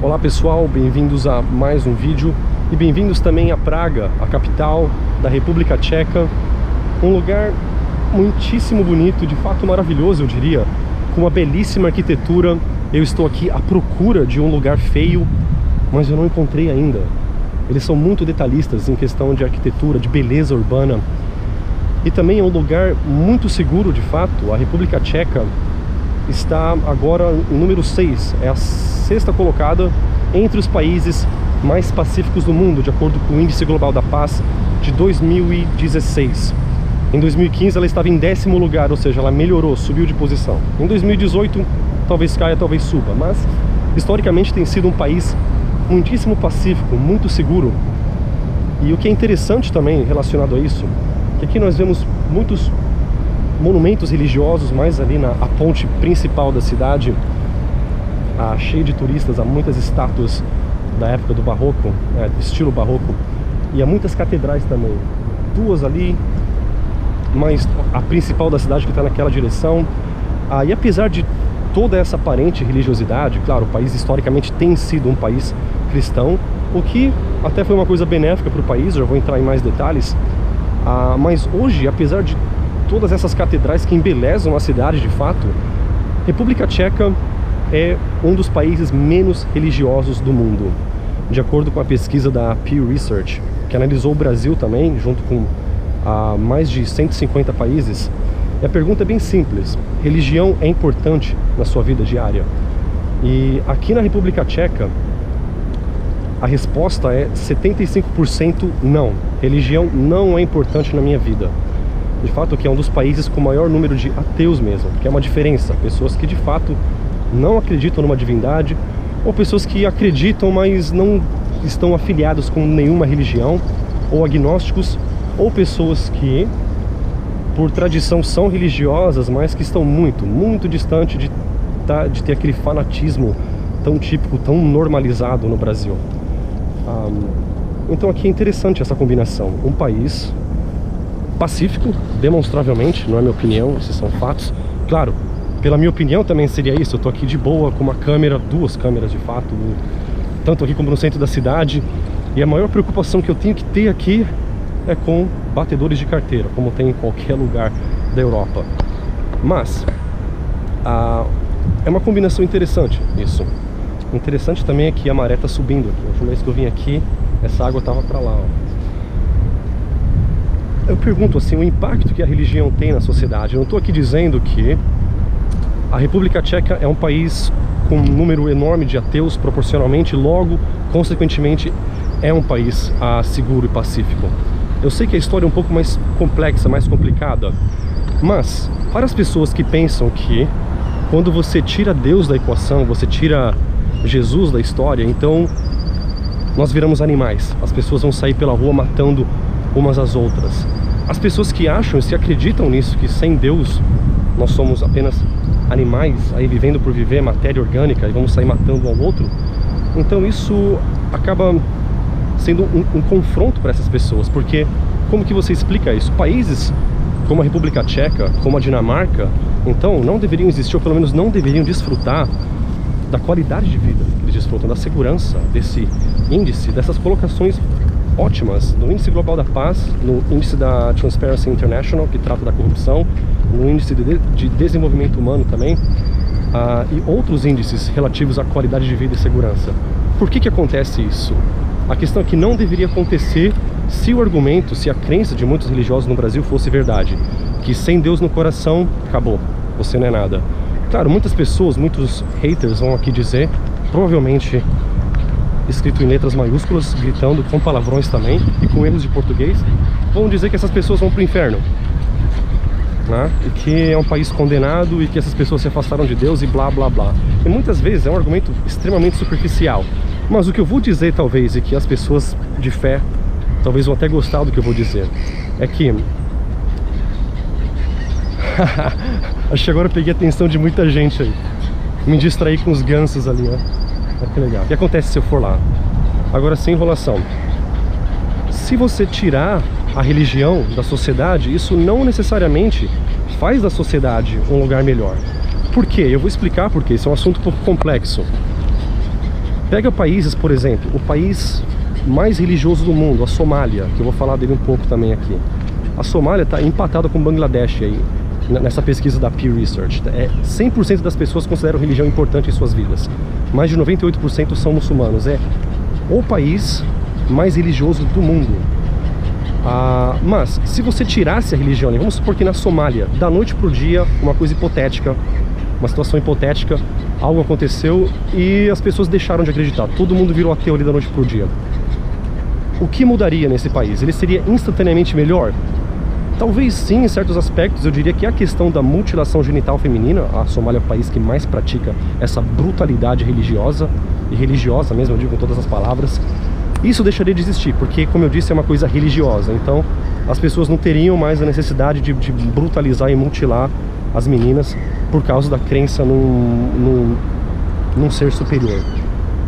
Olá pessoal, bem-vindos a mais um vídeo e bem-vindos também a Praga, a capital da República Tcheca. Um lugar muitíssimo bonito, de fato maravilhoso eu diria, com uma belíssima arquitetura. Eu estou aqui à procura de um lugar feio, mas eu não encontrei ainda. Eles são muito detalhistas em questão de arquitetura, de beleza urbana. E também é um lugar muito seguro de fato. A República Tcheca está agora no número 6, é a 6ª colocada entre os países mais pacíficos do mundo, de acordo com o Índice Global da Paz de 2016. Em 2015 ela estava em 10º lugar, ou seja, ela melhorou, subiu de posição. Em 2018 talvez caia, talvez suba, mas historicamente tem sido um país muitíssimo pacífico, muito seguro. E o que é interessante também relacionado a isso, que aqui nós vemos muitos monumentos religiosos, mais ali na ponte principal da cidade, cheia de turistas, há muitas estátuas da época do barroco, do estilo barroco, e há muitas catedrais também, duas ali, mas a principal da cidade que está naquela direção. E apesar de toda essa aparente religiosidade, claro, o país historicamente tem sido um país cristão, o que até foi uma coisa benéfica para o país, eu já vou entrar em mais detalhes, mas hoje, apesar de todas essas catedrais que embelezam a cidade de fato, República Tcheca é um dos países menos religiosos do mundo, de acordo com a pesquisa da Pew Research, que analisou o Brasil também, junto com mais de 150 países. E a pergunta é bem simples: religião é importante na sua vida diária? E aqui na República Tcheca, a resposta é 75% não. Religião não é importante na minha vida. De fato, aqui é um dos países com o maior número de ateus mesmo, que é uma diferença. Pessoas que de fato não acreditam numa divindade, ou pessoas que acreditam, mas não estão afiliados com nenhuma religião, ou agnósticos, ou pessoas que, por tradição, são religiosas, mas que estão muito, muito distante de ter aquele fanatismo tão típico, tão normalizado no Brasil. Então aqui é interessante essa combinação. Um país pacífico, demonstravelmente, não é minha opinião, esses são fatos. Claro, pela minha opinião também seria isso. Eu tô aqui de boa com uma câmera, duas câmeras de fato, tanto aqui como no centro da cidade. E a maior preocupação que eu tenho que ter aqui é com batedores de carteira, como tem em qualquer lugar da Europa. Mas é uma combinação interessante isso. Interessante também é que a maré tá subindo aqui. A última vez que eu vim aqui, essa água tava para lá, ó. Eu pergunto assim, o impacto que a religião tem na sociedade. Eu não estou aqui dizendo que a República Tcheca é um país com um número enorme de ateus proporcionalmente, logo, consequentemente, é um país seguro e pacífico. Eu sei que a história é um pouco mais complexa, mais complicada, mas para as pessoas que pensam que quando você tira Deus da equação, você tira Jesus da história, então nós viramos animais. As pessoas vão sair pela rua matando umas às outras. As pessoas que acham e se acreditam nisso, que sem Deus nós somos apenas animais, aí vivendo por viver, matéria orgânica, e vamos sair matando um ao outro, então isso acaba sendo um confronto para essas pessoas, porque como que você explica isso? Países como a República Tcheca, como a Dinamarca, então não deveriam existir, ou pelo menos não deveriam desfrutar da qualidade de vida que eles desfrutam, da segurança, desse índice, dessas colocações ótimas no Índice Global da Paz, no Índice da Transparency International, que trata da corrupção, no Índice de Desenvolvimento Humano também, e outros índices relativos à qualidade de vida e segurança. Por que acontece isso? A questão é que não deveria acontecer se o argumento, se a crença de muitos religiosos no Brasil fosse verdade, que sem Deus no coração, acabou, você não é nada. Claro, muitas pessoas, muitos haters vão aqui dizer, provavelmente escrito em letras maiúsculas, gritando com palavrões também e com erros de português, vão dizer que essas pessoas vão para o inferno, né? E que é um país condenado e que essas pessoas se afastaram de Deus e blá blá blá. E muitas vezes é um argumento extremamente superficial, mas o que eu vou dizer talvez, e que as pessoas de fé talvez vão até gostar do que eu vou dizer, é que acho que agora eu peguei a atenção de muita gente aí, me distraí com os gansos ali, ó. Olha que legal. O que acontece se eu for lá? Agora, sem enrolação, se você tirar a religião da sociedade, isso não necessariamente faz da sociedade um lugar melhor. Por quê? Eu vou explicar por quê. Isso é um assunto um pouco complexo. Pega países, por exemplo, o país mais religioso do mundo, a Somália, que eu vou falar dele um pouco também aqui. A Somália está empatada com Bangladesh aí, nessa pesquisa da Pew Research. 100% das pessoas consideram religião importante em suas vidas. Mais de 98% são muçulmanos. É o país mais religioso do mundo. Mas, se você tirasse a religião, vamos supor que na Somália, da noite para o dia, uma coisa hipotética, uma situação hipotética, algo aconteceu e as pessoas deixaram de acreditar. Todo mundo virou ateu ali da noite para o dia. O que mudaria nesse país? Ele seria instantaneamente melhor? Talvez sim, em certos aspectos. Eu diria que a questão da mutilação genital feminina, a Somália é o país que mais pratica essa brutalidade religiosa, e religiosa mesmo, eu digo com todas as palavras, isso deixaria de existir, porque, como eu disse, é uma coisa religiosa. Então, as pessoas não teriam mais a necessidade de brutalizar e mutilar as meninas por causa da crença num ser superior.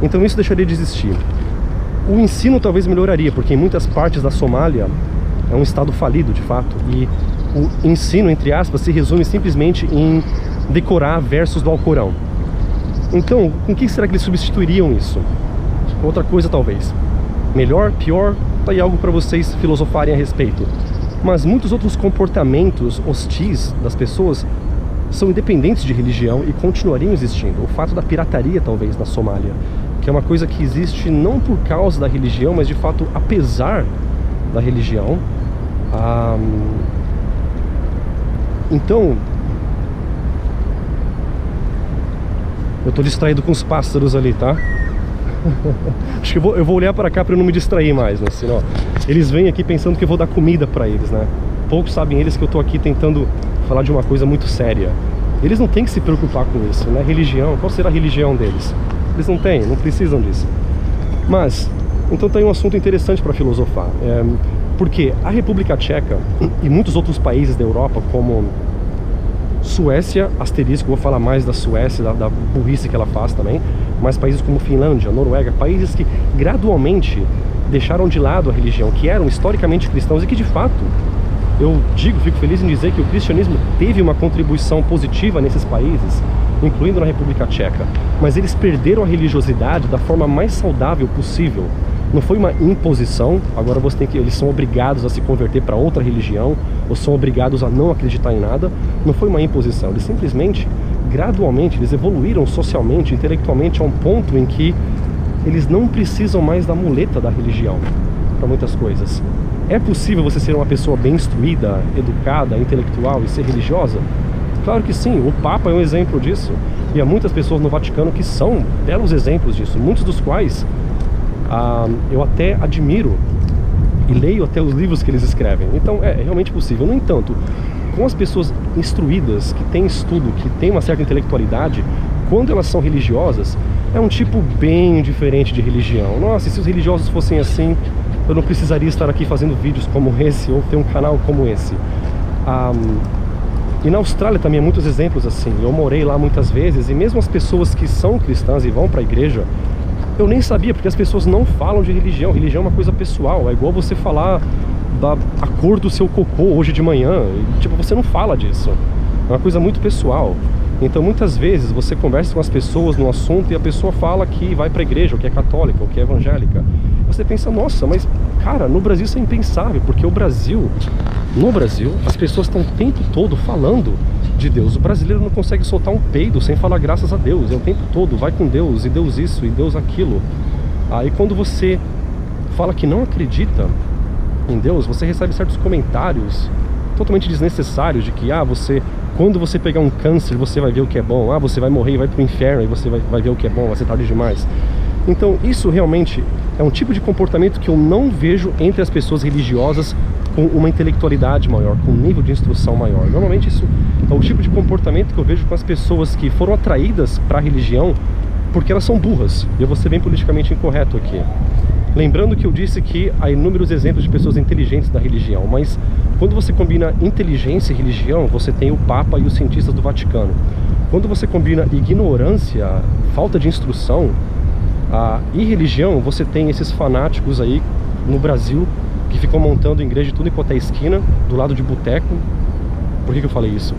Então, isso deixaria de existir. O ensino talvez melhoraria, porque em muitas partes da Somália é um estado falido, de fato, e o ensino, entre aspas, se resume simplesmente em decorar versos do Alcorão. Então, com que será que eles substituiriam isso? Outra coisa, talvez. Melhor, pior, tá aí algo para vocês filosofarem a respeito. Mas muitos outros comportamentos hostis das pessoas são independentes de religião e continuariam existindo. O fato da pirataria, talvez, na Somália, que é uma coisa que existe não por causa da religião, mas de fato apesar da religião. Então, eu tô distraído com os pássaros ali, tá? Acho que eu vou olhar para cá para eu não me distrair mais, né? Senão, eles vêm aqui pensando que eu vou dar comida para eles, né? Poucos sabem eles que eu tô aqui tentando falar de uma coisa muito séria. Eles não têm que se preocupar com isso, né? Religião, qual será a religião deles? Eles não têm, não precisam disso. Mas, então tem um assunto interessante para filosofar. Porque a República Tcheca e muitos outros países da Europa, como Suécia, asterisco, vou falar mais da Suécia, da burrice que ela faz também, mas países como Finlândia, Noruega, países que gradualmente deixaram de lado a religião, que eram historicamente cristãos e que de fato, eu digo, fico feliz em dizer que o cristianismo teve uma contribuição positiva nesses países, incluindo na República Tcheca, mas eles perderam a religiosidade da forma mais saudável possível. Não foi uma imposição, agora você tem que, eles são obrigados a se converter para outra religião, ou são obrigados a não acreditar em nada. Não foi uma imposição, eles simplesmente, gradualmente, eles evoluíram socialmente, intelectualmente, a um ponto em que eles não precisam mais da muleta da religião para muitas coisas. É possível você ser uma pessoa bem instruída, educada, intelectual e ser religiosa? Claro que sim, o Papa é um exemplo disso, e há muitas pessoas no Vaticano que são belos exemplos disso, muitos dos quais eu até admiro e leio até os livros que eles escrevem. Então é realmente possível. No entanto, com as pessoas instruídas, que têm estudo, que têm uma certa intelectualidade, quando elas são religiosas, é um tipo bem diferente de religião. Nossa, e se os religiosos fossem assim, eu não precisaria estar aqui fazendo vídeos como esse ou ter um canal como esse. E na Austrália também há muitos exemplos assim. Eu morei lá muitas vezes e mesmo as pessoas que são cristãs e vão para a igreja, eu nem sabia, porque as pessoas não falam de religião. Religião é uma coisa pessoal, é igual você falar da cor do seu cocô hoje de manhã. Tipo, você não fala disso. É uma coisa muito pessoal. Então muitas vezes você conversa com as pessoas no assunto e a pessoa fala que vai para a igreja, ou que é católica, ou que é evangélica. Você pensa, nossa, mas cara, no Brasil isso é impensável, porque no Brasil as pessoas estão o tempo todo falando de Deus. O brasileiro não consegue soltar um peido sem falar graças a Deus. É o tempo todo, vai com Deus, e Deus isso, e Deus aquilo. Aí quando você fala que não acredita em Deus, você recebe certos comentários totalmente desnecessários de que, quando você pegar um câncer, você vai ver o que é bom. Você vai morrer e vai pro inferno, e você vai ver o que é bom, vai ser tarde demais. Então isso realmente é um tipo de comportamento que eu não vejo entre as pessoas religiosas com uma intelectualidade maior, com um nível de instrução maior. Normalmente isso é o tipo de comportamento que eu vejo com as pessoas que foram atraídas para a religião porque elas são burras. E eu vou ser bem politicamente incorreto aqui. Lembrando que eu disse que há inúmeros exemplos de pessoas inteligentes da religião, mas quando você combina inteligência e religião, você tem o Papa e os cientistas do Vaticano. Quando você combina ignorância, falta de instrução e religião, você tem esses fanáticos aí no Brasil que ficam montando igreja de tudo e quanto é esquina, do lado de boteco. Por que eu falei isso?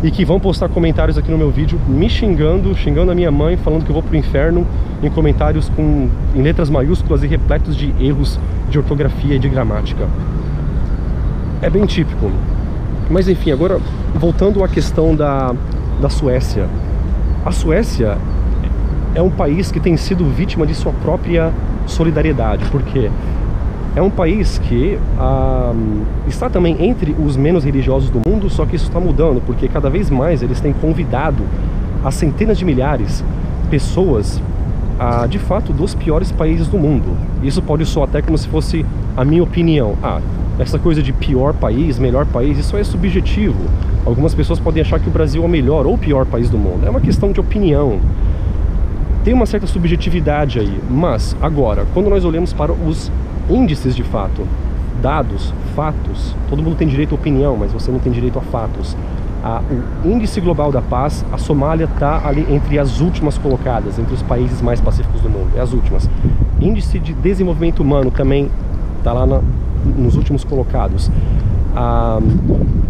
e que vão postar comentários aqui no meu vídeo me xingando a minha mãe, falando que eu vou pro inferno, em comentários em letras maiúsculas e repletos de erros de ortografia e de gramática. É bem típico. Mas enfim, agora voltando à questão da Suécia. A Suécia é um país que tem sido vítima de sua própria solidariedade, porque é um país que está também entre os menos religiosos do mundo, só que isso está mudando, porque cada vez mais eles têm convidado a centenas de milhares de pessoas, de fato, dos piores países do mundo. Isso pode soar até como se fosse a minha opinião. Essa coisa de pior país, melhor país, isso é subjetivo. Algumas pessoas podem achar que o Brasil é o melhor ou o pior país do mundo. É uma questão de opinião. Tem uma certa subjetividade aí, mas agora, quando nós olhamos para os índices de fato, dados, fatos, todo mundo tem direito à opinião, mas você não tem direito a fatos. O índice global da paz, a Somália está ali entre as últimas colocadas, entre os países mais pacíficos do mundo, é as últimas. Índice de desenvolvimento humano também está lá nos últimos colocados.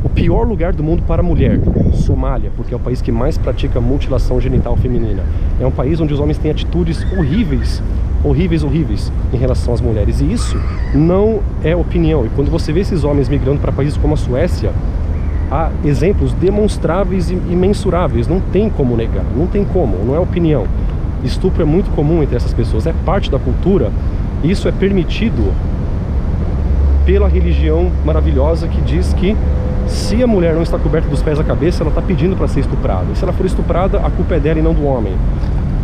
O pior lugar do mundo para a mulher, Somália, porque é o país que mais pratica mutilação genital feminina. É um país onde os homens têm atitudes horríveis em relação às mulheres, e isso não é opinião. E quando você vê esses homens migrando para países como a Suécia, há exemplos demonstráveis e mensuráveis, não tem como negar, não tem como, não é opinião. Estupro é muito comum entre essas pessoas, é parte da cultura, e isso é permitido pela religião maravilhosa que diz que se a mulher não está coberta dos pés à cabeça, ela está pedindo para ser estuprada, e se ela for estuprada, a culpa é dela e não do homem.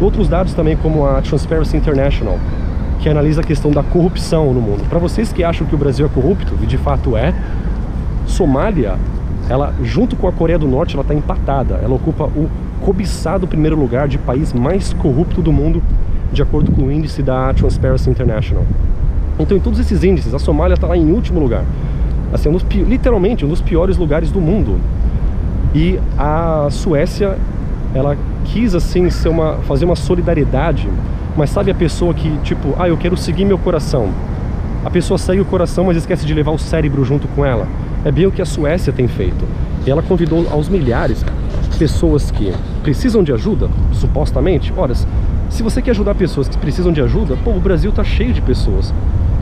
Outros dados também, como a Transparency International, que analisa a questão da corrupção no mundo. Para vocês que acham que o Brasil é corrupto, e de fato é, Somália, ela, junto com a Coreia do Norte, ela está empatada. Ela ocupa o cobiçado primeiro lugar de país mais corrupto do mundo, de acordo com o índice da Transparency International. Então, em todos esses índices, a Somália está lá em último lugar. Assim, literalmente, um dos piores lugares do mundo. E a Suécia, ela quis, assim, fazer uma solidariedade, mas sabe a pessoa que, tipo, eu quero seguir meu coração. A pessoa segue o coração, mas esquece de levar o cérebro junto com ela. É bem o que a Suécia tem feito. E ela convidou aos milhares pessoas que precisam de ajuda, supostamente. Ora, se você quer ajudar pessoas que precisam de ajuda, o Brasil está cheio de pessoas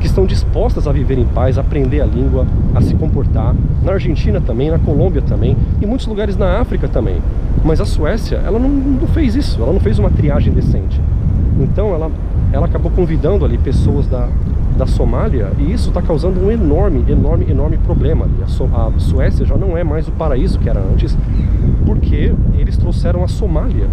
que estão dispostas a viver em paz, a aprender a língua, a se comportar. Na Argentina também, na Colômbia também, em muitos lugares na África também. Mas a Suécia, ela não fez isso, ela não fez uma triagem decente. Então ela acabou convidando ali pessoas da Somália, e isso está causando um enorme problema ali. A Suécia já não é mais o paraíso que era antes, porque eles trouxeram a Somália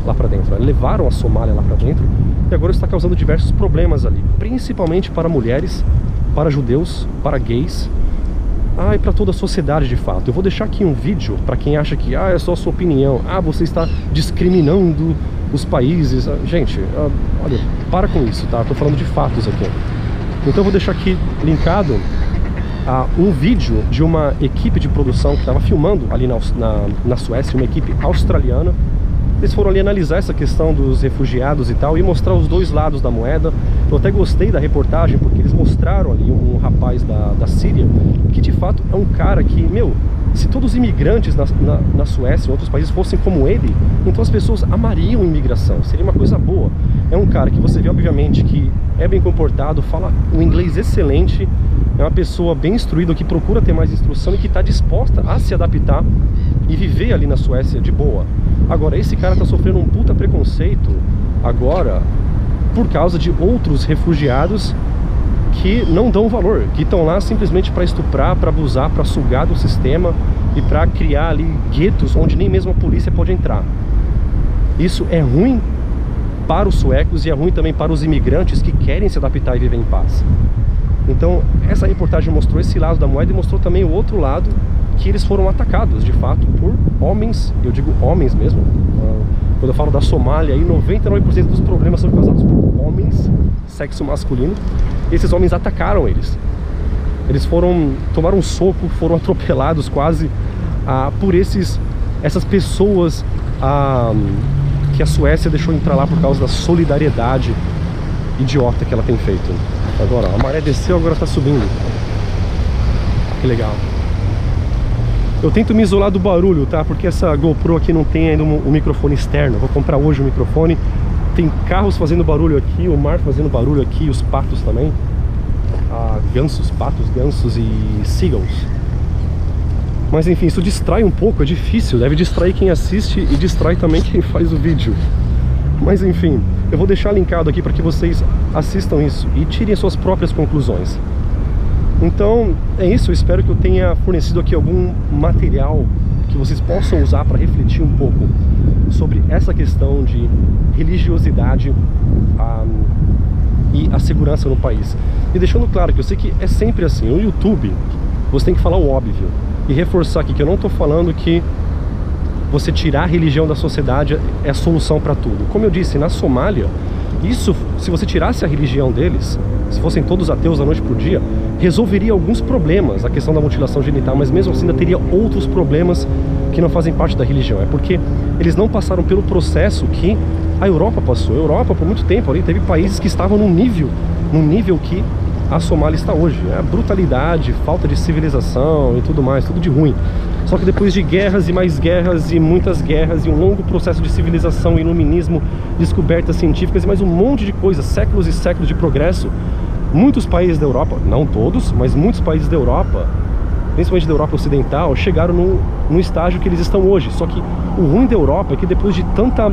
lá para dentro, levaram a Somália lá para dentro, e agora está causando diversos problemas ali, principalmente para mulheres, para judeus, para gays, e para toda a sociedade de fato. Eu vou deixar aqui um vídeo para quem acha que é só a sua opinião, você está discriminando os países. Gente, olha, para com isso, tá? Estou falando de fatos aqui. Então eu vou deixar aqui linkado um vídeo de uma equipe de produção que estava filmando ali na Suécia, uma equipe australiana. Eles foram ali analisar essa questão dos refugiados e tal, e mostrar os dois lados da moeda. Eu até gostei da reportagem, porque eles mostraram ali um rapaz da Síria, que de fato é um cara que, se todos os imigrantes na Suécia e em outros países fossem como ele, então as pessoas amariam imigração, seria uma coisa boa. É um cara que você vê, obviamente, que é bem comportado, fala um inglês excelente, é uma pessoa bem instruída, que procura ter mais instrução e que está disposta a se adaptar e viver ali na Suécia de boa. Agora, esse cara está sofrendo um puta preconceito agora por causa de outros refugiados que não dão valor, que estão lá simplesmente para estuprar, para abusar, para sugar do sistema e para criar ali guetos onde nem mesmo a polícia pode entrar. Isso é ruim para os suecos e é ruim também para os imigrantes que querem se adaptar e viver em paz. Então, essa reportagem mostrou esse lado da moeda e mostrou também o outro lado, que eles foram atacados, de fato, por homens, eu digo homens mesmo. Quando eu falo da Somália, aí 99% dos problemas são causados por homens, sexo masculino. E esses homens atacaram eles. Eles tomaram um soco, foram atropelados quase por essas pessoas que a Suécia deixou entrar lá por causa da solidariedade idiota que ela tem feito. Agora, a maré desceu, agora está subindo. Que legal. Eu tento me isolar do barulho, tá? Porque essa GoPro aqui não tem ainda um microfone externo. Eu vou comprar hoje um microfone. Tem carros fazendo barulho aqui, o mar fazendo barulho aqui, os patos também. Gansos, patos, gansos e seagulls. Mas enfim, isso distrai um pouco, é difícil. Deve distrair quem assiste e distrai também quem faz o vídeo. Mas enfim, eu vou deixar linkado aqui para que vocês assistam isso e tirem suas próprias conclusões. Então, é isso. Eu espero que eu tenha fornecido aqui algum material que vocês possam usar para refletir um pouco sobre essa questão de religiosidade e a segurança no país. E deixando claro que eu sei que é sempre assim, no YouTube você tem que falar o óbvio e reforçar aqui que eu não estou falando que você tirar a religião da sociedade é a solução para tudo. Como eu disse, na Somália, isso, se você tirasse a religião deles, se fossem todos ateus da noite para o dia, resolveria alguns problemas, a questão da mutilação genital, mas mesmo assim ainda teria outros problemas que não fazem parte da religião. É porque eles não passaram pelo processo que a Europa passou. A Europa, por muito tempo ali, teve países que estavam num nível que a Somália está hoje. A brutalidade, falta de civilização e tudo mais, tudo de ruim. Só que depois de guerras e mais guerras e muitas guerras e um longo processo de civilização, iluminismo, descobertas científicas e mais um monte de coisas, séculos e séculos de progresso, muitos países da Europa, não todos, mas muitos países da Europa, principalmente da Europa Ocidental, chegaram no estágio que eles estão hoje. Só que o ruim da Europa é que depois de tanta...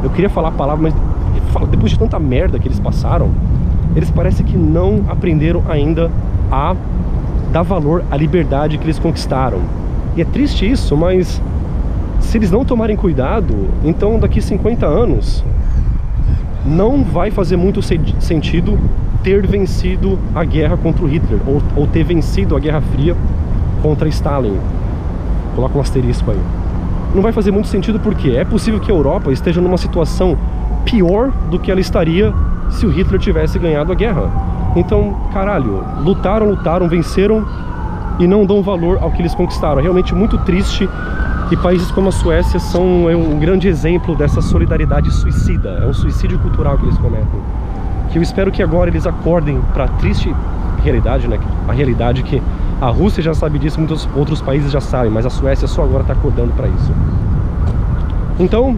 Eu queria falar a palavra, mas depois de tanta merda que eles passaram, eles parecem que não aprenderam ainda a dar valor à liberdade que eles conquistaram. E é triste isso, mas se eles não tomarem cuidado, então daqui 50 anos não vai fazer muito sentido ter vencido a guerra contra o Hitler, ou ter vencido a Guerra Fria contra Stalin. Coloca um asterisco aí. Não vai fazer muito sentido porque é possível que a Europa esteja numa situação pior do que ela estaria se o Hitler tivesse ganhado a guerra. Então, caralho, lutaram, venceram e não dão valor ao que eles conquistaram. É realmente muito triste. E países como a Suécia são um grande exemplo dessa solidariedade suicida. É um suicídio cultural que eles cometem. Que eu espero que agora eles acordem para a triste realidade, né? A realidade que a Rússia já sabe disso, muitos outros países já sabem, mas a Suécia só agora está acordando para isso. Então,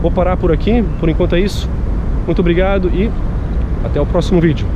vou parar por aqui. Por enquanto é isso. Muito obrigado e até o próximo vídeo.